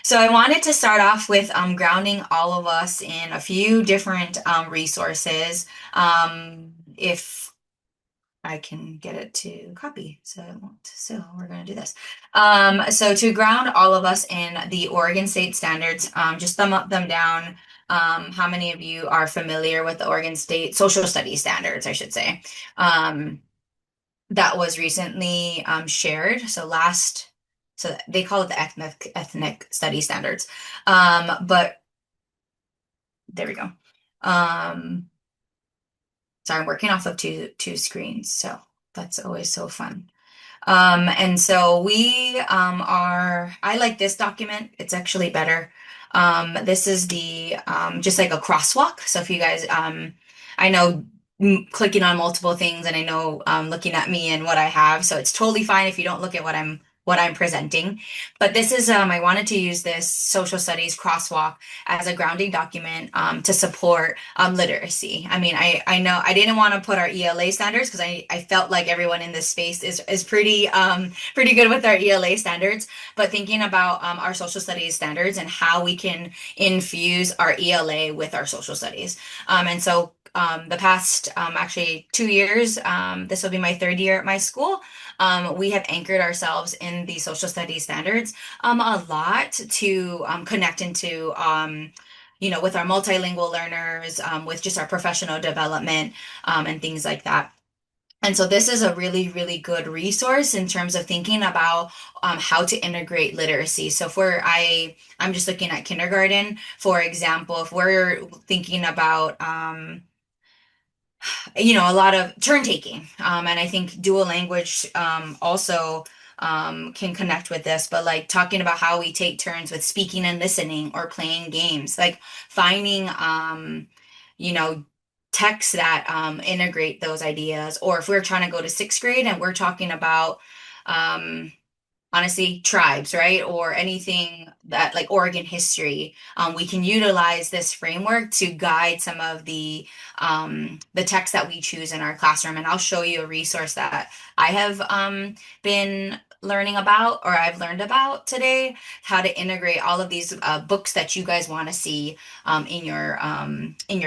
So I wanted to start off with grounding all of us in a few different resources. If I can get it to copy, so it won't. So we're going to do this. So to ground all of us in the Oregon State standards, just thumb up, thumb down. How many of you are familiar with the Oregon State social studies standards, I should say? Um, that was recently shared. So they call it the ethnic study standards. But there we go. Um, sorry, I'm working off of two screens, so that's always so fun. And so I like this document. It's actually better. This is the just like a crosswalk. So if you guys, I know clicking on multiple things and I know looking at me and what I have. So it's totally fine if you don't look at what I'm presenting. But this is, I wanted to use this social studies crosswalk as a grounding document to support literacy. I mean, I know I didn't want to put our ELA standards because I felt like everyone in this space is pretty good with our ELA standards, but thinking about our social studies standards and how we can infuse our ELA with our social studies. And so the past actually 2 years, this will be my third year at my school. We have anchored ourselves in the social studies standards a lot to connect into with our multilingual learners, with just our professional development and things like that. And so this is a really, really good resource in terms of thinking about how to integrate literacy. So I'm just looking at kindergarten, for example, if we're thinking about a lot of turn taking. And I think dual language also can connect with this, but like talking about how we take turns with speaking and listening or playing games, like finding, you know, texts that integrate those ideas. Or if we're trying to go to sixth grade and we're talking about, um, honestly, tribes, right? Or anything that like Oregon history. We can utilize this framework to guide some of the text that we choose in our classroom. And I'll show you a resource that I have been learning about or I've learned about today, how to integrate all of these books that you guys want to see in your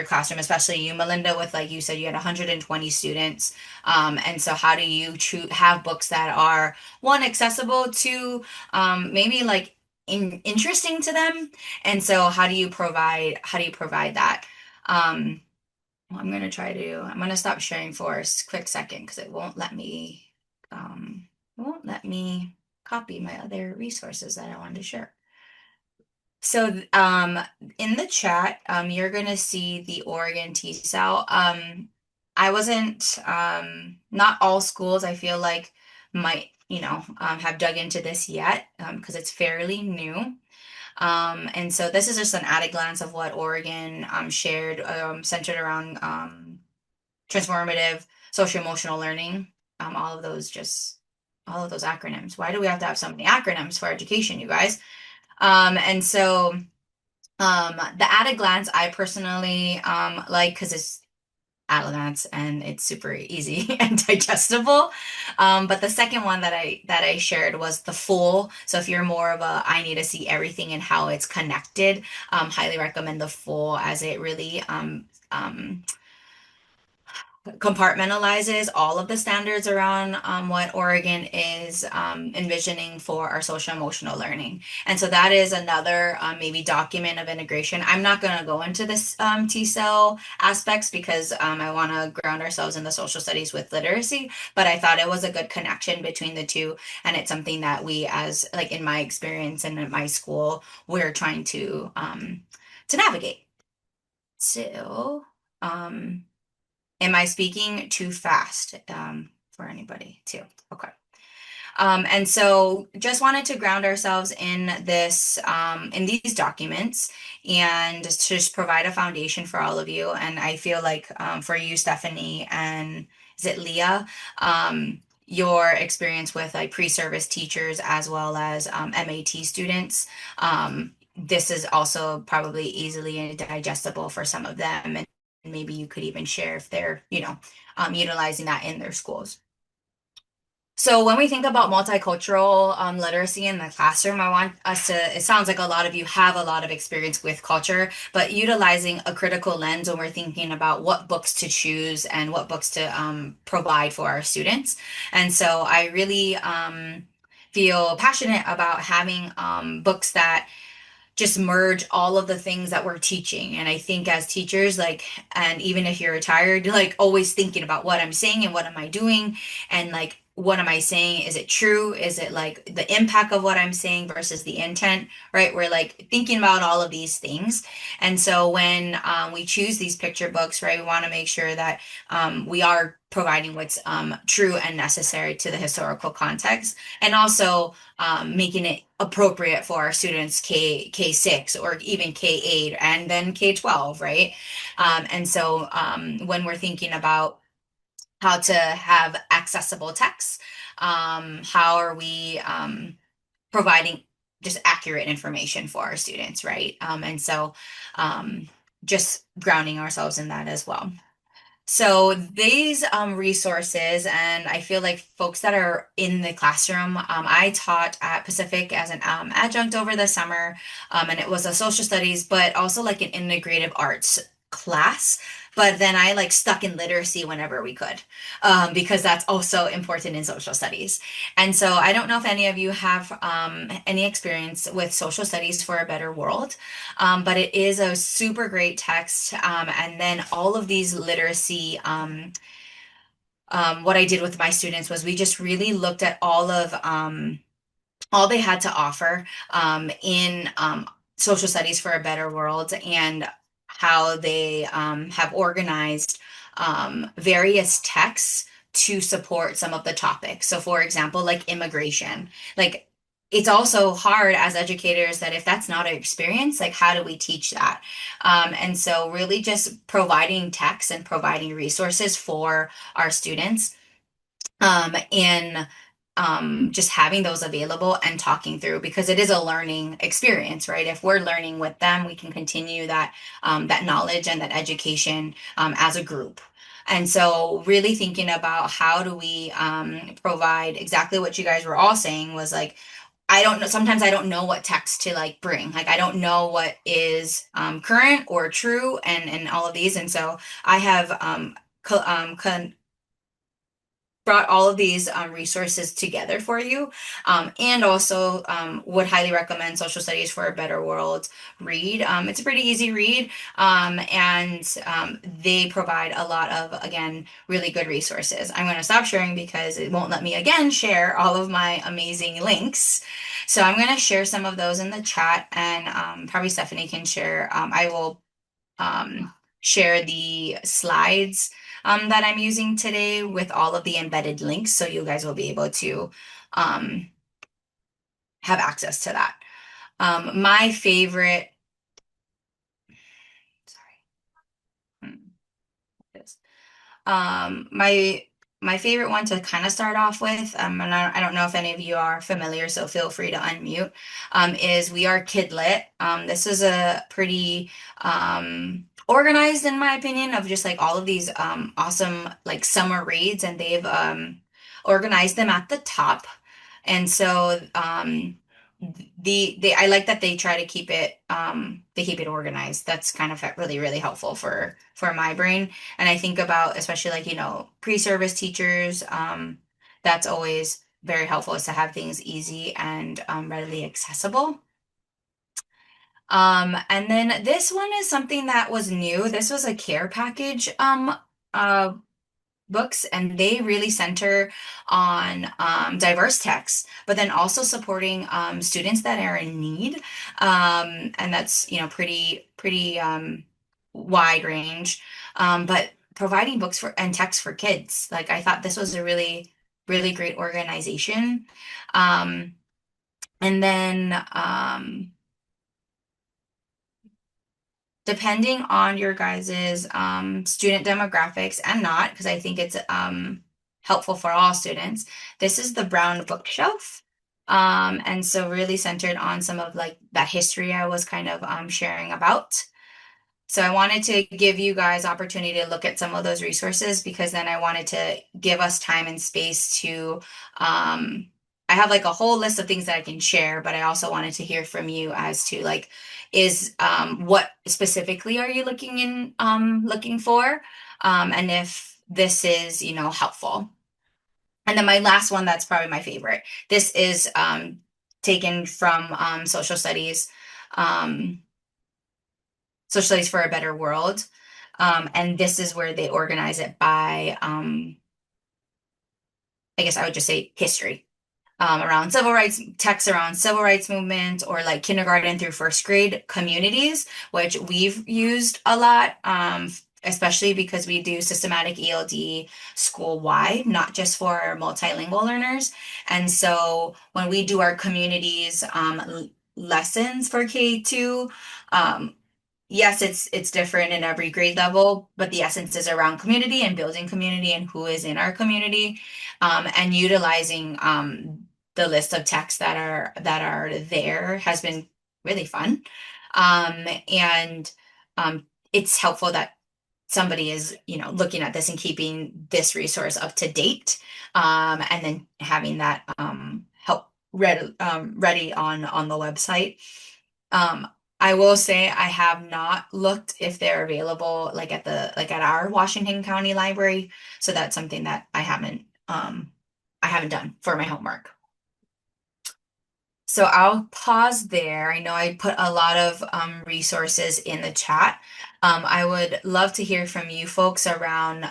classroom, especially you, Melinda, with like you said, you had 120 students. And so how do you have books that are one accessible, two maybe like interesting to them, and so how do you provide that? Well, I'm gonna stop sharing for a quick second because it won't let me copy my other resources that I wanted to share. So in the chat, you're gonna see the Oregon T-cell. I wasn't not all schools I feel like might, have dug into this yet because it's fairly new. And so this is just an at a glance of what Oregon shared, centered around transformative social emotional learning. All of those acronyms. Why do we have to have so many acronyms for education, you guys? And so the at a glance I personally like because it's at a glance and it's super easy and digestible. But the second one that I shared was the full. So if you're more of a I need to see everything and how it's connected, highly recommend the full as it really compartmentalizes all of the standards around what Oregon is envisioning for our social emotional learning. And so that is another maybe document of integration. I'm not going to go into this T cell aspects because I want to ground ourselves in the social studies with literacy, but I thought it was a good connection between the two. And it's something that we, as like in my experience and in my school, we're trying to navigate. So, am I speaking too fast for anybody too? Okay. And so just wanted to ground ourselves in in these documents and just provide a foundation for all of you. And I feel like for you, Stephanie, and is it Leah? Your experience with like pre-service teachers as well as MAT students. This is also probably easily digestible for some of them. And maybe you could even share if they're, utilizing that in their schools. So when we think about multicultural literacy in the classroom, I want us to, it sounds like a lot of you have a lot of experience with culture, but utilizing a critical lens when we're thinking about what books to choose and what books to provide for our students. And so I really feel passionate about having books that just merge all of the things that we're teaching. And I think as teachers, like, and even if you're retired, like always thinking about what I'm saying and what am I doing and like, what am I saying? Is it true? Is it like the impact of what I'm saying versus the intent, right? We're like thinking about all of these things. And so when we choose these picture books, right, we want to make sure that we are providing what's true and necessary to the historical context. And also making it appropriate for our students K6 or even K8 and then K12, right? And so when we're thinking about how to have accessible text, how are we providing just accurate information for our students, right? And so just grounding ourselves in that as well. So these resources, and I feel like folks that are in the classroom, I taught at Pacific as an adjunct over the summer, and it was a social studies, but also like an integrative arts class. But then I like stuck in literacy whenever we could, because that's also important in social studies. And so I don't know if any of you have any experience with social studies for a better world. But it is a super great text. And then all of these literacy, what I did with my students was we just really looked at all they had to offer in social studies for a better world and how they have organized various texts to support some of the topics. So, for example, like immigration, like it's also hard as educators that if that's not our experience, like how do we teach that? And so, really just providing texts and providing resources for our students in just having those available and talking through because it is a learning experience, right? If we're learning with them, we can continue that knowledge and that education as a group. And so, really thinking about how do we provide exactly what you guys were all saying was like, I don't know. Sometimes I don't know what text to like bring. Like I don't know what is current or true, and all of these. And so I have brought all of these resources together for you and also would highly recommend Social Studies for a Better World read. It's a pretty easy read and they provide a lot of, again, really good resources. I'm going to stop sharing because it won't let me again share all of my amazing links. So I'm going to share some of those in the chat and probably Stephanie can share. I will share the slides that I'm using today with all of the embedded links, so you guys will be able to um, have access to that. My favorite, sorry, this. My favorite one to kind of start off with, and I don't know if any of you are familiar, so feel free to unmute, is We Are Kidlit. This is a pretty organized, in my opinion, of just like all of these awesome like summer reads, and they've organized them at the top. And so the I like that they try to keep it they keep it organized. That's kind of really really helpful for my brain. And I think about especially like pre-service teachers that's always very helpful is to have things easy and readily accessible. And then this one is something that was new. This was a care package uh books, and they really center on diverse texts, but then also supporting students that are in need. And that's, pretty wide range. But providing books for and texts for kids. Like I thought this was a really, really great organization. Um, and then depending on your guys's student demographics and not, because I think it's helpful for all students. This is the Brown bookshelf. And so really centered on some of like that history I was kind of sharing about. So I wanted to give you guys opportunity to look at some of those resources because then I wanted to give us time and space to I have like a whole list of things that I can share, but I also wanted to hear from you as to like is what specifically are you looking for? And if this is, helpful. And then my last one that's probably my favorite. This is taken from um, Social Studies for a Better World. And this is where they organize it by, I guess I would just say history. Around civil rights, texts around civil rights movement, or like kindergarten through first grade communities, which we've used a lot, especially because we do systematic ELD school wide, not just for multilingual learners. And so when we do our communities lessons for K2, um, yes, it's different in every grade level, but the essence is around community and building community and who is in our community, and utilizing the list of texts that are there has been really fun, and it's helpful that somebody is looking at this and keeping this resource up to date, and then having that help ready on the website. um, I will say I have not looked if they're available like at our Washington County Library. So that's something that I haven't done for my homework. So I'll pause there. I know I put a lot of resources in the chat. I would love to hear from you folks around,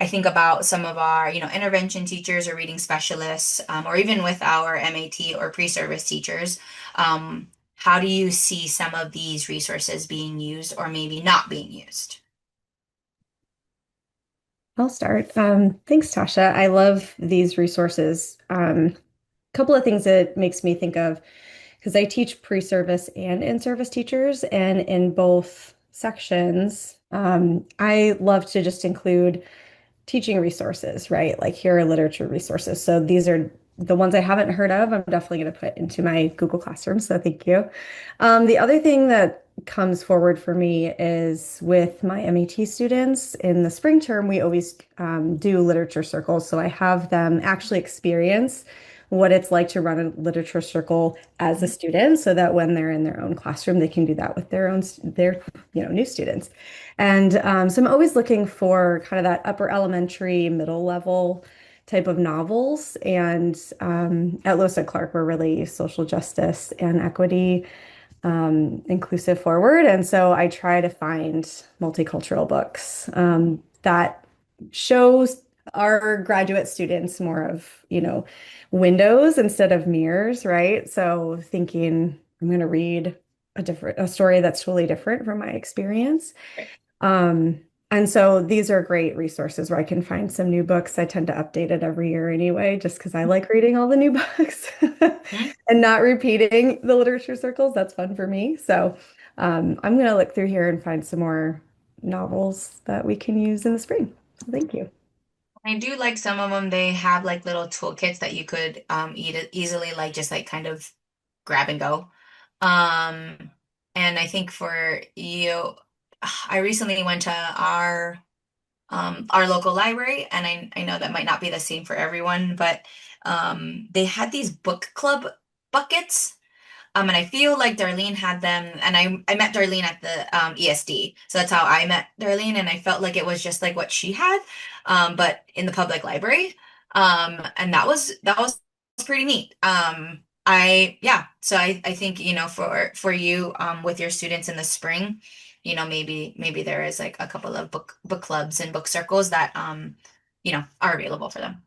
I think about some of our, intervention teachers or reading specialists, or even with our MAT or pre-service teachers. How do you see some of these resources being used or maybe not being used? I'll start. Thanks, Tasha. I love these resources. Couple of things it makes me think of, because I teach pre-service and in-service teachers, and in both sections, I love to just include teaching resources, right? Like here are literature resources. So these are the ones I haven't heard of. I'm definitely going to put into my Google Classroom. So thank you. The other thing that comes forward for me is with my MET students in the spring term, we always do literature circles. So I have them actually experience what it's like to run a literature circle as a student so that when they're in their own classroom, they can do that with their new students. And so I'm always looking for kind of that upper elementary, middle level type of novels. And at Lewis and Clark, we're really social justice and equity, inclusive forward. And so I try to find multicultural books that shows our graduate students more of, windows instead of mirrors, right? So thinking I'm going to read a story that's totally different from my experience. Um, and so these are great resources where I can find some new books. I tend to update it every year anyway, just because I like reading all the new books Mhm. and not repeating the literature circles. That's fun for me. So I'm going to look through here and find some more novels that we can use in the spring. So thank you. I do like some of them. They have like little toolkits that you could easily like just like kind of grab and go. Um, and I think for you, I recently went to our local library, and I know that might not be the same for everyone, but they had these book club buckets. And I feel like Darlene had them, and I met Darlene at the ESD, so that's how I met Darlene, and I felt like it was just like what she had, but in the public library, and that was pretty neat. So I think for you with your students in the spring, maybe there is like a couple of book clubs and book circles that are available for them.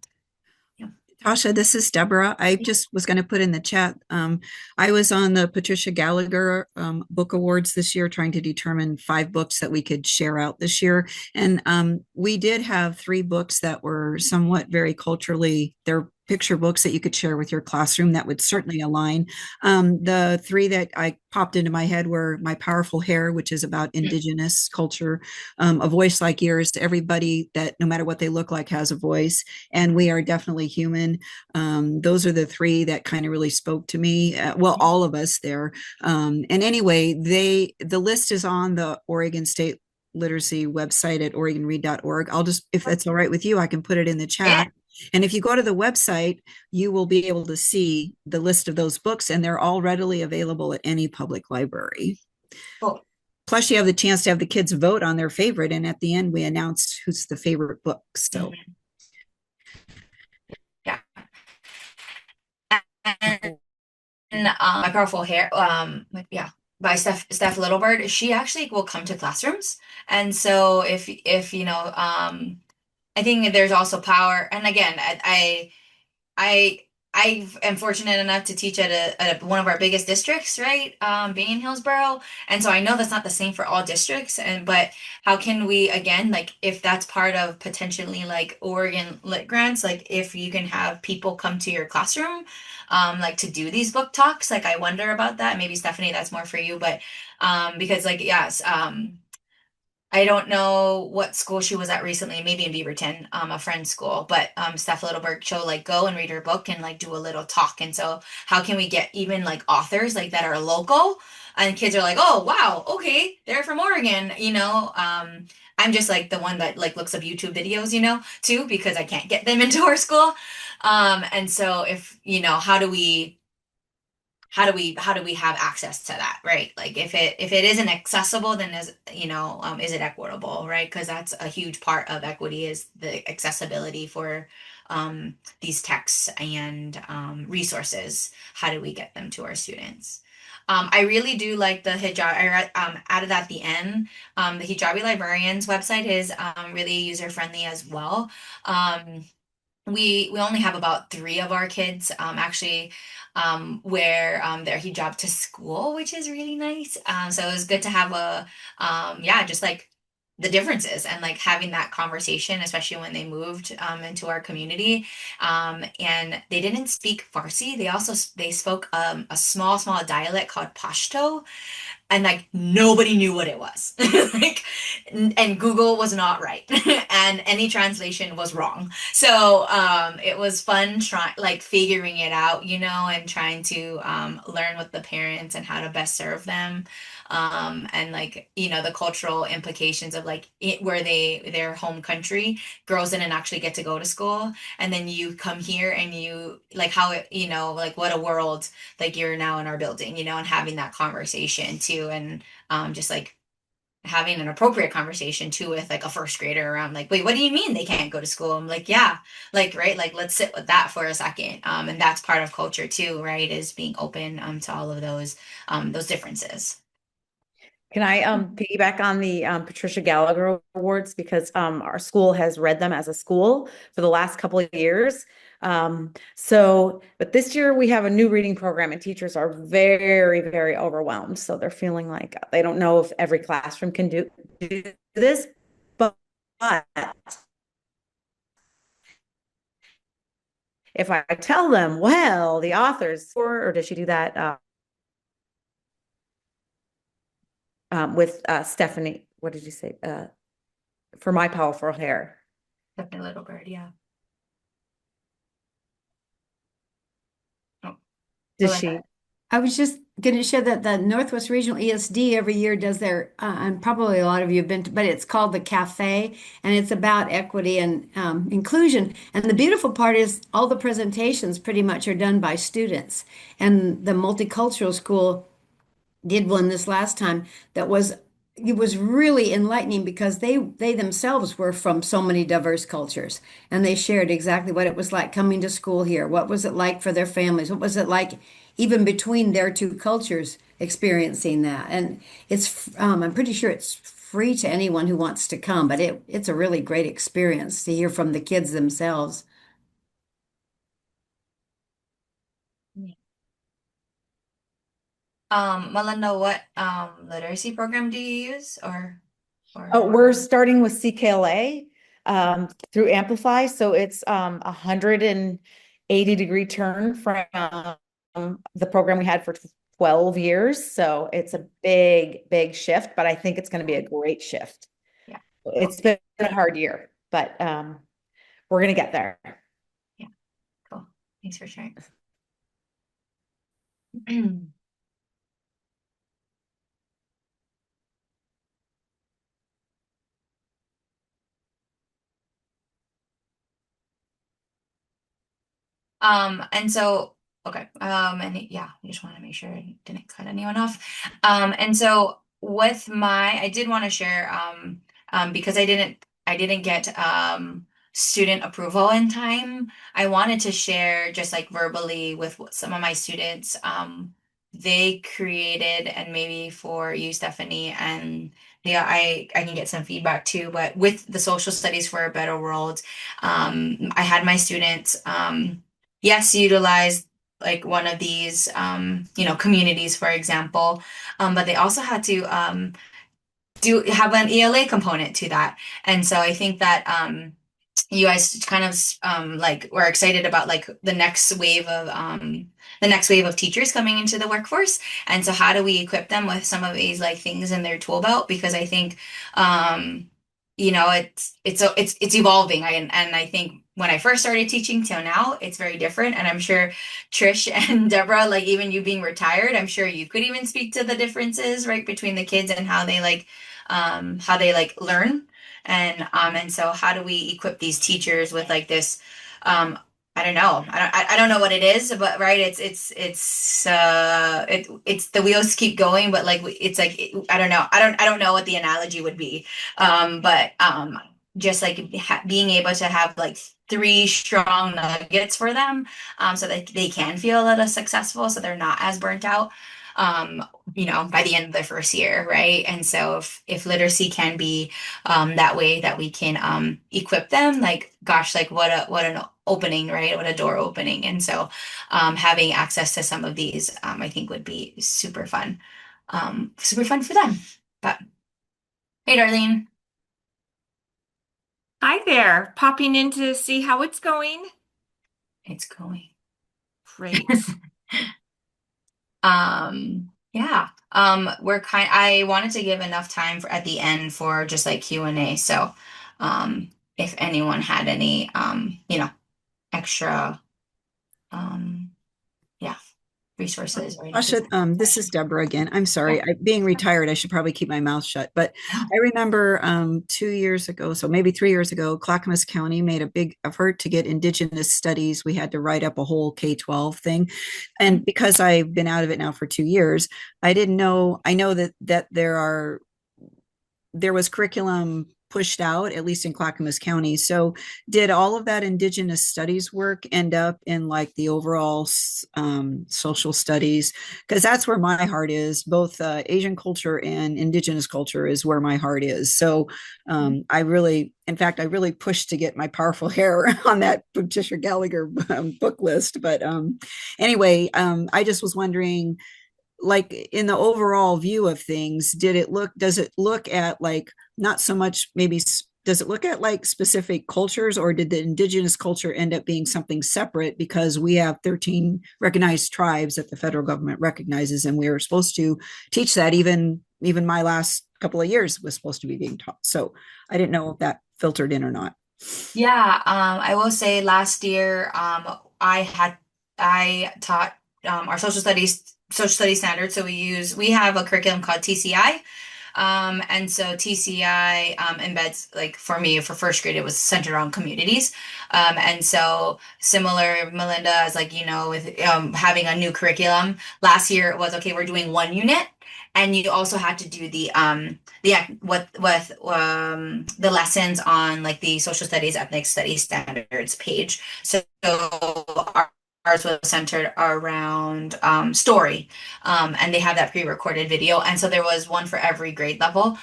Yeah. Tasha, this is Deborah. I just was going to put in the chat. I was on the Patricia Gallagher Book Awards this year, trying to determine 5 books that we could share out this year. And we did have 3 books that were somewhat very culturally, they're picture books that you could share with your classroom that would certainly align. The three that I popped into my head were My Powerful Hair, which is about Indigenous culture, A Voice Like Yours, everybody that no matter what they look like has a voice, and We Are Definitely Human. Those are the three that kind of really spoke to me. Well, all of us there. And anyway, the list is on the Oregon State Literacy website at oregonread.org. I'll just, if that's all right with you, I can put it in the Yeah, chat. And if you go to the website, you will be able to see the list of those books, and they're all readily available at any public library. cool. Plus, you have the chance to have the kids vote on their favorite, and at the end, we announce who's the favorite book. So, Mhm. Yeah. And My Powerful Hair, yeah, by Steph Littlebird, she actually will come to classrooms. And so if you know, I think there's also power. And again, I I am fortunate enough to teach at one of our biggest districts, right? Being in Hillsborough, and so I know that's not the same for all districts. And but how can we again, like if that's part of potentially like Oregon Lit grants, like if you can have people come to your classroom, like to do these book talks, like I wonder about that. Maybe Stephanie, that's more for you, but because like yes, I don't know what school she was at recently, maybe in Beaverton, a friend's school, but Steph Littleberg, she'll like go and read her book and like do a little talk. And so how can we get even like authors like that are local and kids are like, oh wow, okay, they're from Oregon, you know. I'm just like the one that like looks up YouTube videos, you know, too, because I can't get them into our school. And so if, you know, how do we have access to that, right? Like if it isn't accessible, then is it equitable, right? Because that's a huge part of equity is the accessibility for these texts and resources. How do we get them to our students? I really do like the hijab. Added at the end. The Hijabi Librarians website is really user friendly as well. We only have about three of our kids actually wear their hijab to school, which is really nice. So it was good to have yeah, just like the differences and like having that conversation, especially when they moved into our community. And they didn't speak Farsi. They spoke a small dialect called Pashto, and like nobody knew what it was. Like, and Google was not right, and any translation was wrong. So it was fun trying like figuring it out, you know, and trying to learn with the parents and how to best serve them. And like you know the cultural implications of like where their home country, girls didn't actually get to go to school, and then you come here and you like how it, you know, like what a world, like you're now in our building, you know, and having that conversation too, and just like having an appropriate conversation too with like a first grader around like, wait, what do you mean they can't go to school? I'm like, yeah, like right, like let's sit with that for a second. And that's part of culture too, right? Is being open to all of those differences. Can I piggyback on the Patricia Gallagher Awards because our school has read them as a school for the last couple of years. But this year we have a new reading program and teachers are very, very overwhelmed. So they're feeling like they don't know if every classroom can do this, but if I tell them, well, the authors, or does she do that with Stephanie? What did you say? For My Powerful Hair. Definitely little bird, yeah. Oh, Does like she? I was just going to share that the Northwest Regional ESD every year does their, and probably a lot of you have been to, but it's called the Cafe, and it's about equity and inclusion. And the beautiful part is all the presentations pretty much are done by students. And the multicultural school did one this last time that was it was really enlightening because they themselves were from so many diverse cultures and they shared exactly what it was like coming to school here. What was it like for their families? What was it like even between their two cultures experiencing that? And I'm pretty sure it's free to anyone who wants to come, but it's a really great experience to hear from the kids themselves. Melinda, what literacy program do you use or Oh, we're starting with CKLA through Amplify. So it's 80-degree turn from the program we had for 12 years. So it's a big, big shift, but I think it's going to be a great shift. Yeah. It's been a hard year, but we're going to get there. Yeah. Cool. Thanks for sharing. And so, okay, and yeah, I just want to make sure I didn't cut anyone off. And so with I did want to share, because I didn't get, student approval in time. I wanted to share just like verbally with what some of my students, they created, and maybe for you, Stephanie, and yeah, I can get some feedback too, but with the social studies for a better world, I had my students, yes, utilize like one of these, communities, for example, but they also had to, do have an ELA component to that. And so I think that, you guys kind of, like were excited about like the next wave of teachers coming into the workforce. And so how do we equip them with some of these like things in their tool belt? Because I think, it's evolving. And I think when I first started teaching till now, it's very different. And I'm sure Trish and Deborah, like even you being retired, I'm sure you could even speak to the differences, right, between the kids and how they like learn. And so how do we equip these teachers with like this, I don't know. I don't know what it is, but right, it's the wheels keep going, but like it's like I don't know. I don't know what the analogy would be. But just like being able to have like three strong nuggets for them, so that they can feel a little successful, so they're not as burnt out. Um, by the end of the first year, right? And so if literacy can be, that way that we can, equip them, like gosh, like what an opening, right? What a door opening. And so, having access to some of these, I think would be super fun for them. But hey, Darlene, Hi there, popping in to see how it's going. it's going. Great. Yeah. I wanted to give enough time for at the end for just like Q&A. So, if anyone had any, extra, um, yeah, resources or any Tasha, feedback or this is questions. Deborah again. I'm Yeah. sorry. Being retired, I should probably keep my mouth shut. But No. I remember 2 years ago, so maybe 3 years ago, Clackamas County made a big effort to get Indigenous studies. We had to write up a whole K-12 thing. And because I've been out of it now for 2 years, I didn't know. I know that there was curriculum pushed out, at least in Clackamas County. So, did all of that Indigenous studies work end up in like the overall social studies? Because that's where my heart is. Both Asian culture and Indigenous culture is where my heart is. So, in fact, I really pushed to get my powerful hair on that Patricia Gallagher book list. But anyway, I just was wondering, like in the overall view of things, does it look at like not so much maybe does it look at like specific cultures, or did the Indigenous culture end up being something separate because we have 13 recognized tribes that the federal government recognizes, and we were supposed to teach that? Even my last couple of years was supposed to be being taught. So I didn't know if that filtered in or not. Yeah, I will say last year, I taught, our social studies standards. So we have a curriculum called TCI. And so TCI, embeds, like for me, for first grade, it was centered on communities. And so similar, Melinda, as like, with, having a new curriculum, last year it was, okay, we're doing one unit. And you also had to do the lessons on like the social studies, ethnic studies standards page. So ours was centered around, story, and they have that pre-recorded video. And so there was one for every grade level,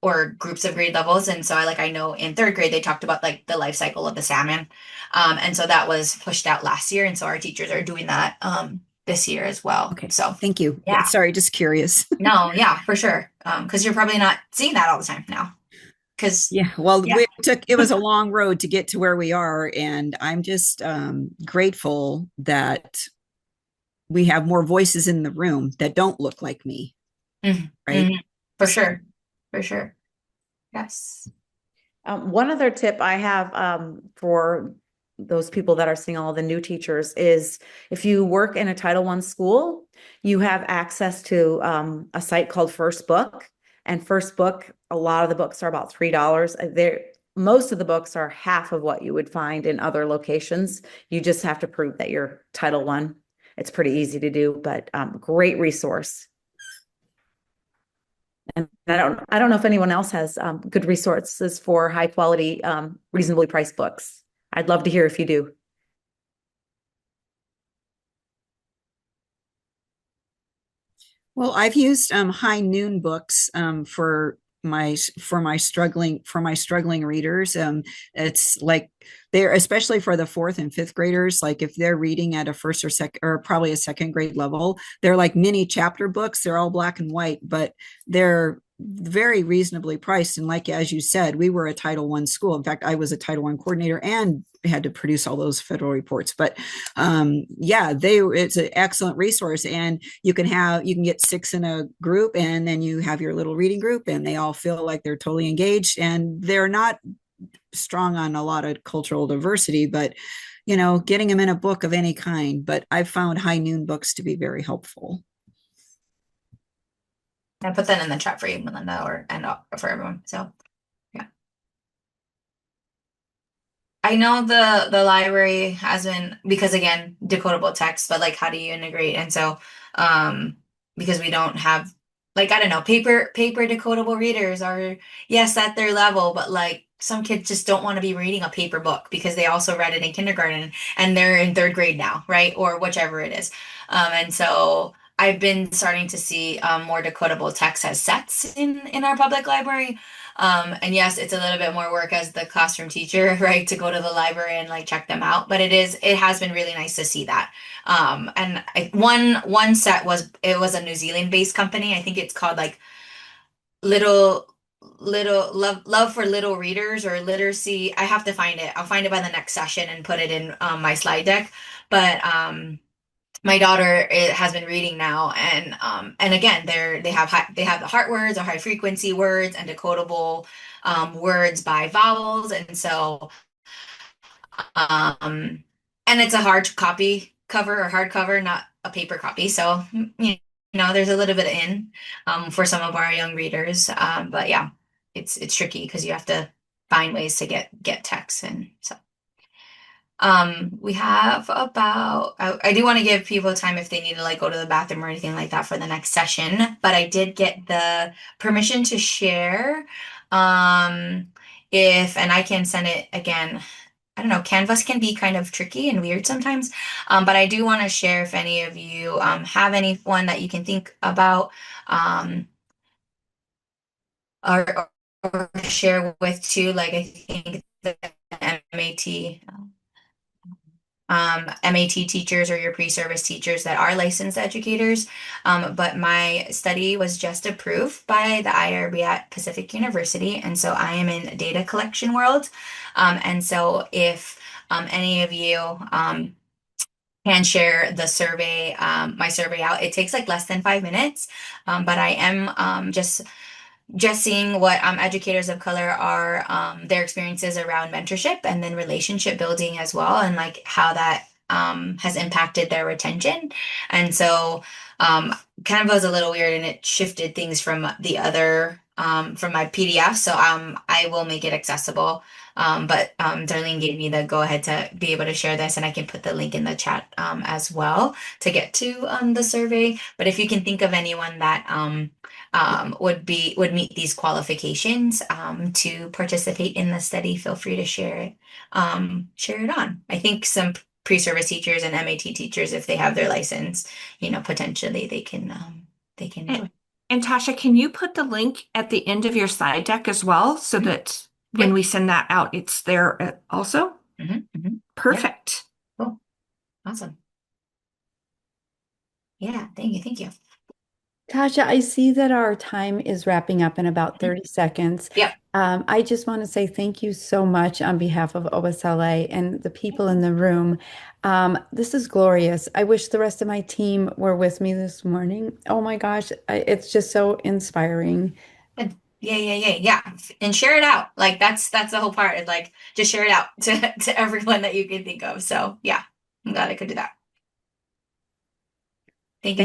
or groups of grade levels. And so I know in third grade they talked about like the life cycle of the salmon, and so that was pushed out last year. And so our teachers are doing that, this year as well. Okay, So thank you. Yeah, yeah. sorry, just curious. No, yeah, for sure. Because you're probably not seeing that all the time now. because Yeah, well, yeah. it was a long road to get to where we are, and I'm just grateful that we have more voices in the room that don't look like me, Mhm, right? mhm. For sure. For sure. Yes. One other tip I have for those people that are seeing all the new teachers is if you work in a Title I school, you have access to a site called First Book. And First Book, a lot of the books are about $3. Most of the books are half of what you would find in other locations. You just have to prove that you're Title I. It's pretty easy to do, but great resource. And I don't know if anyone else has good resources for high quality, reasonably priced books. I'd love to hear if you do. Well, I've used High Noon books for my struggling readers. It's like they're especially for the fourth and fifth graders. Like if they're reading at a first or second or probably a second grade level, they're like mini chapter books. They're all black and white, but they're very reasonably priced. And like as you said, we were a Title I school. In fact, I was a Title I coordinator and had to produce all those federal reports. But yeah, it's an excellent resource, and you can get six in a group, and then you have your little reading group, and they all feel like they're totally engaged, and they're not strong on a lot of cultural diversity, but getting them in a book of any kind. But I've found High Noon books to be very helpful. I put that in the chat for you, Melinda, and for everyone. So yeah. I know the library has been, because again, decodable text, but like how do you integrate? And so um because we don't have, like, I don't know, paper decodable readers are, yes, at their level, but like some kids just don't want to be reading a paper book because they also read it in kindergarten and they're in third grade now, right? Or whichever it is. And so I've been starting to see more decodable text as sets in our public library. And yes, it's a little bit more work as the classroom teacher, right, to go to the library and like check them out. But it has been really nice to see that. And one set was a New Zealand based company. I think it's called like little love for little readers or literacy. I have to find it. I'll find it by the next session and put it in my slide deck. But my daughter has been reading now, and again they have the heart words or high frequency words and decodable words by vowels, and so and it's a hard copy cover or hardcover, not a paper copy, so there's a little bit in for some of our young readers, but yeah, it's tricky because you have to find ways to get text, and so we have about, I do want to give people time if they need to like go to the bathroom or anything like that for the next session, but I did get the permission to share. Um, and I can send it again. I don't know, Canvas can be kind of tricky and weird sometimes. But I do want to share if any of you have anyone that you can think about or, or share with too. Like I think the MAT MAT teachers or your pre-service teachers that are licensed educators. But my study was just approved by the IRB at Pacific University, and so I am in data collection world. And so if any of you can share the survey, my survey out, it takes like less than 5 minutes. But I am just seeing what educators of color are their experiences around mentorship and then relationship building as well, and like how that has impacted their retention. And so kind of was a little weird, and it shifted things from the other from my PDF. So I will make it accessible. But Darlene gave me the go ahead to be able to share this, and I can put the link in the chat as well to get to the survey. But if you can think of anyone that would meet these qualifications to participate in the study, feel free to share it on. I think some pre-service teachers and MAT teachers, if they have their license, potentially they can do And, it. and Tasha, can you put the link at the end of your slide deck as well so that when Yep. we send that out, it's there also? Yeah, Perfect. cool. Awesome. Yeah, thank you. Tasha, I see that our time is wrapping up in about 30 seconds. Yep. I just want to say thank you so much on behalf of OSLA and the people in the room. This is glorious. I wish the rest of my team were with me this morning. Oh my gosh, it's just so inspiring. Good. Yeah. And share it out. Like that's the whole part. Is like just share it out to everyone that you can think of. So yeah, I'm glad I could do that.